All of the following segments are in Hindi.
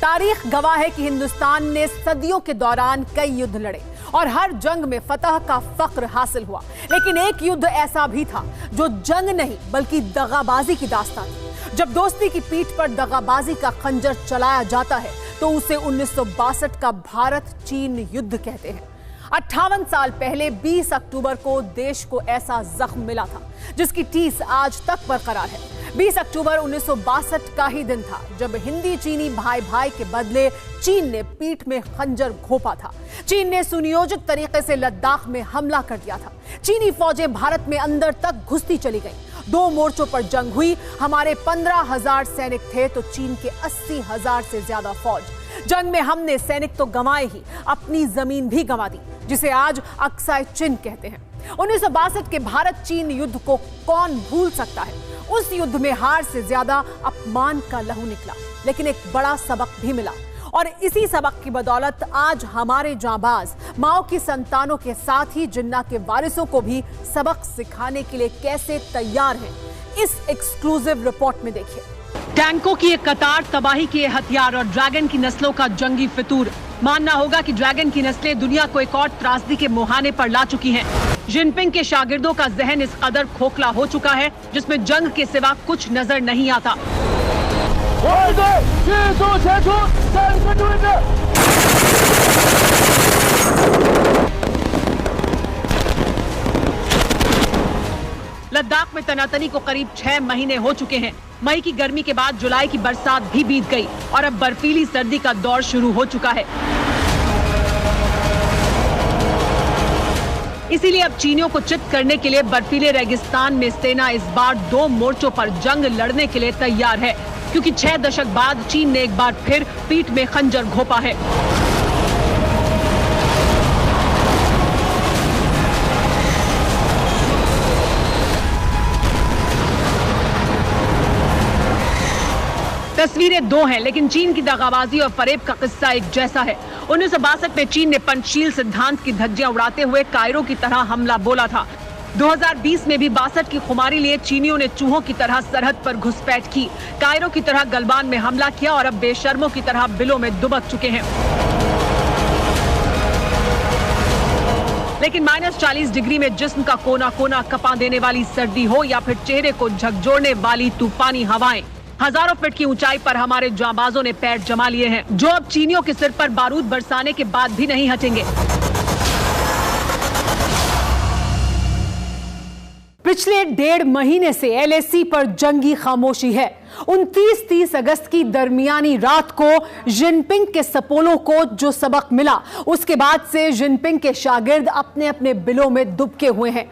तारीख गवाह है कि हिंदुस्तान ने सदियों के दौरान कई युद्ध लड़े और हर जंग में फतह का फख्र हासिल हुआ, लेकिन एक युद्ध ऐसा भी था जो जंग नहीं बल्कि दगाबाजी की दास्तान थी। जब दोस्ती की पीठ पर दगाबाजी का खंजर चलाया जाता है तो उसे 1962 का भारत चीन युद्ध कहते हैं। 58 साल पहले 20 अक्टूबर को देश को ऐसा जख्म मिला था जिसकी टीस आज तक बरकरार है। 20 अक्टूबर 1962 का ही दिन था जब हिंदी चीनी भाई भाई के बदले चीन ने पीठ में खंजर घोंपा था। चीन ने सुनियोजित तरीके से लद्दाख में हमला कर दिया था। चीनी फौजें भारत में अंदर तक घुसती चली गईं। 2 मोर्चों पर जंग हुई। हमारे 15,000 सैनिक थे तो चीन के 80,000 से ज्यादा फौज। जंग में हमने सैनिक तो गंवाए ही, अपनी जमीन भी गंवा दी, जिसे आज अक्साई चिन कहते हैं। 1962 के भारत चीन युद्ध को कौन भूल सकता है। उस युद्ध में हार से ज्यादा अपमान का लहू निकला, लेकिन एक बड़ा सबक भी मिला और इसी सबक की बदौलत आज हमारे जांबाज माओ की संतानों के साथ ही जिन्ना के वारिसों को भी सबक सिखाने के लिए कैसे तैयार हैं, इस एक्सक्लूसिव रिपोर्ट में देखिए। टैंकों की एक कतार, तबाही के हथियार और ड्रैगन की नस्लों का जंगी फितूर। मानना होगा कि ड्रैगन की नस्लें दुनिया को एक और त्रासदी के मुहाने पर ला चुकी हैं। जिनपिंग के शागिर्दों का जहन इस कदर खोखला हो चुका है जिसमें जंग के सिवा कुछ नजर नहीं आता। लद्दाख में तनातनी को करीब 6 महीने हो चुके हैं। मई की गर्मी के बाद जुलाई की बरसात भी बीत गई और अब बर्फीली सर्दी का दौर शुरू हो चुका है। इसीलिए अब चीनियों को चित करने के लिए बर्फीले रेगिस्तान में सेना इस बार 2 मोर्चों पर जंग लड़ने के लिए तैयार है, क्योंकि 6 दशक बाद चीन ने एक बार फिर पीठ में खंजर घोंपा है। तस्वीरें 2 हैं, लेकिन चीन की दगाबाजी और फरेब का किस्सा एक जैसा है। 1962 में चीन ने पंचशील सिद्धांत की धज्जियां उड़ाते हुए कायरो की तरह हमला बोला था। 2020 में भी 62 की खुमारी लिए चीनियों ने चूहों की तरह सरहद पर घुसपैठ की, कायरो की तरह गलवान में हमला किया और अब बेशर्मों की तरह बिलों में दुबक चुके हैं। लेकिन -40 डिग्री में जिस्म का कोना कोना कपा देने वाली सर्दी हो या फिर चेहरे को झकझोरने वाली तूफानी हवाएं, हजारों फीट की ऊंचाई पर हमारे जांबाजों ने पैर जमा लिए हैं, जो अब चीनियों के सिर पर बारूद बरसाने के बाद भी नहीं हटेंगे। पिछले 1.5 महीने से LAC पर जंगी खामोशी है। 29-30 अगस्त की दरमियानी रात को जिनपिंग के सपोलों को जो सबक मिला, उसके बाद से जिनपिंग के शागिर्द अपने अपने बिलों में दुबके हुए हैं।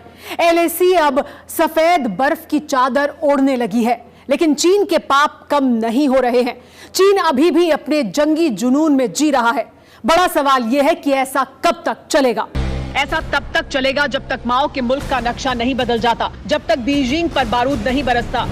LAC अब सफेद बर्फ की चादर ओढ़ने लगी है, लेकिन चीन के पाप कम नहीं हो रहे हैं। चीन अभी भी अपने जंगी जुनून में जी रहा है। बड़ा सवाल यह है कि ऐसा कब तक चलेगा। ऐसा तब तक चलेगा जब तक माओ के मुल्क का नक्शा नहीं बदल जाता, जब तक बीजिंग पर बारूद नहीं बरसता।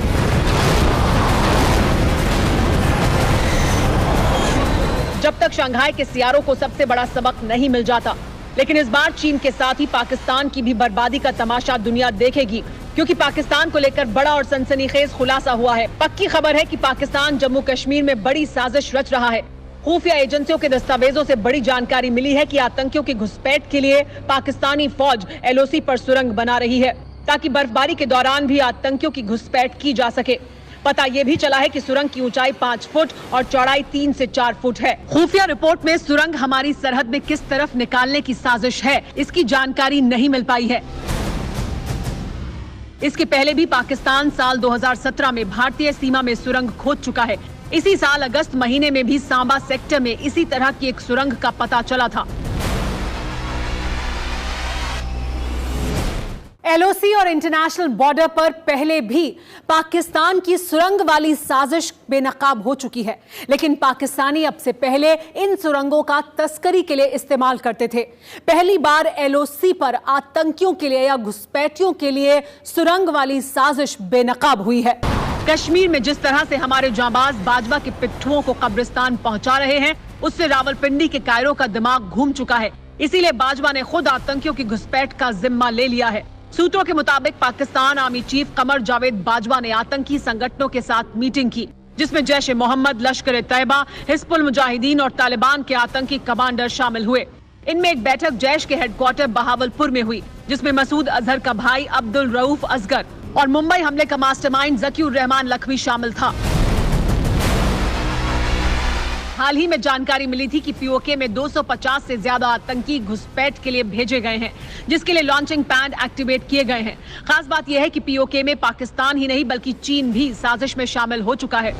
जब तक शंघाई के सियारों को सबसे बड़ा सबक नहीं मिल जाता। लेकिन इस बार चीन के साथ ही पाकिस्तान की भी बर्बादी का तमाशा दुनिया देखेगी, क्योंकि पाकिस्तान को लेकर बड़ा और सनसनीखेज खुलासा हुआ है। पक्की खबर है कि पाकिस्तान जम्मू कश्मीर में बड़ी साजिश रच रहा है। खुफिया एजेंसियों के दस्तावेजों से बड़ी जानकारी मिली है कि आतंकियों की घुसपैठ के लिए पाकिस्तानी फौज LOC पर सुरंग बना रही है, ताकि बर्फबारी के दौरान भी आतंकियों की घुसपैठ की जा सके। पता यह भी चला है कि सुरंग की ऊंचाई 5 फुट और चौड़ाई 3 से 4 फुट है। खुफिया रिपोर्ट में सुरंग हमारी सरहद में किस तरफ निकालने की साजिश है, इसकी जानकारी नहीं मिल पाई है। इसके पहले भी पाकिस्तान साल 2017 में भारतीय सीमा में सुरंग खोद चुका है। इसी साल अगस्त महीने में भी सांबा सेक्टर में इसी तरह की एक सुरंग का पता चला था। LOC और इंटरनेशनल बॉर्डर पर पहले भी पाकिस्तान की सुरंग वाली साजिश बेनकाब हो चुकी है, लेकिन पाकिस्तानी अब से पहले इन सुरंगों का तस्करी के लिए इस्तेमाल करते थे। पहली बार LOC पर आतंकियों के लिए या घुसपैठियों के लिए सुरंग वाली साजिश बेनकाब हुई है। कश्मीर में जिस तरह से हमारे जांबाज बाजवा के पिट्ठुओं को कब्रिस्तान पहुंचा रहे हैं, उससे रावलपिंडी के कायरो का दिमाग घूम चुका है। इसीलिए बाजवा ने खुद आतंकियों की घुसपैठ का जिम्मा ले लिया है। सूत्रों के मुताबिक पाकिस्तान आर्मी चीफ कमर जावेद बाजवा ने आतंकी संगठनों के साथ मीटिंग की। जिसमें जैश ए मोहम्मद, लश्कर ए तैयबा, हिजबुल मुजाहिदीन और तालिबान के आतंकी कमांडर शामिल हुए। इनमें एक बैठक जैश के हेडक्वार्टर बहावलपुर में हुई, जिसमें मसूद अजहर का भाई अब्दुल रऊफ असगर और मुंबई हमले का मास्टरमाइंड जकीउर रहमान लखवी शामिल था। हाल ही में जानकारी मिली थी कि पीओके में 250 से ज्यादा आतंकी घुसपैठ के लिए भेजे गए हैं, जिसके लिए लॉन्चिंग पैड एक्टिवेट किए गए हैं। खास बात यह है कि पीओके में पाकिस्तान ही नहीं बल्कि चीन भी साजिश में शामिल हो चुका है।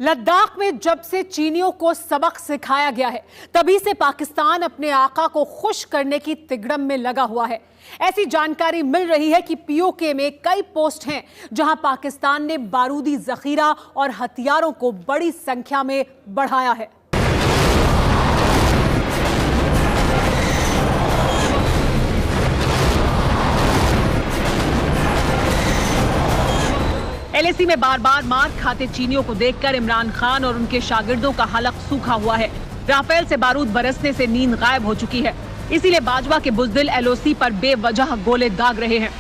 लद्दाख में जब से चीनियों को सबक सिखाया गया है, तभी से पाकिस्तान अपने आका को खुश करने की तिगड़म में लगा हुआ है। ऐसी जानकारी मिल रही है कि पीओके में कई पोस्ट हैं जहां पाकिस्तान ने बारूदी जखीरा और हथियारों को बड़ी संख्या में बढ़ाया है। एलएसी में बार बार मार खाते चीनियों को देखकर इमरान खान और उनके शागिर्दों का हलक सूखा हुआ है। राफेल से बारूद बरसने से नींद गायब हो चुकी है, इसीलिए बाजवा के बुज़दिल एलओसी पर बेवजह गोले दाग रहे हैं।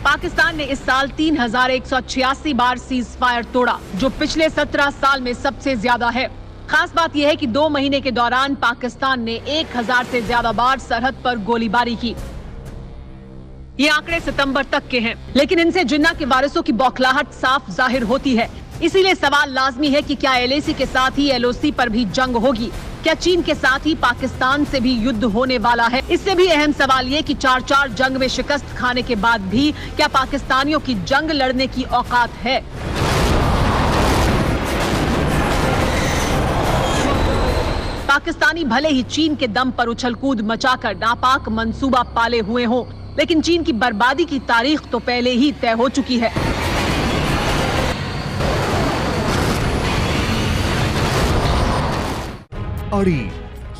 पाकिस्तान ने इस साल 3186 बार सीज फायर तोड़ा, जो पिछले 17 साल में सबसे ज्यादा है। खास बात यह है कि 2 महीने के दौरान पाकिस्तान ने 1000 से ज्यादा बार सरहद पर गोलीबारी की। ये आंकड़े सितंबर तक के हैं, लेकिन इनसे जिन्ना के वारिसों की बौखलाहट साफ जाहिर होती है। इसीलिए सवाल लाजमी है कि क्या एलएसी के साथ ही एलओसी पर भी जंग होगी? क्या चीन के साथ ही पाकिस्तान से भी युद्ध होने वाला है? इससे भी अहम सवाल ये कि 4 जंग में शिकस्त खाने के बाद भी क्या पाकिस्तानियों की जंग लड़ने की औकात है? पाकिस्तानी भले ही चीन के दम पर उछलकूद मचाकर नापाक मंसूबा पाले हुए हों, लेकिन चीन की बर्बादी की तारीख तो पहले ही तय हो चुकी है। अड़ी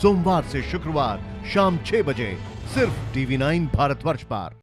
सोमवार से शुक्रवार शाम 6 बजे सिर्फ TV9 भारतवर्ष पर।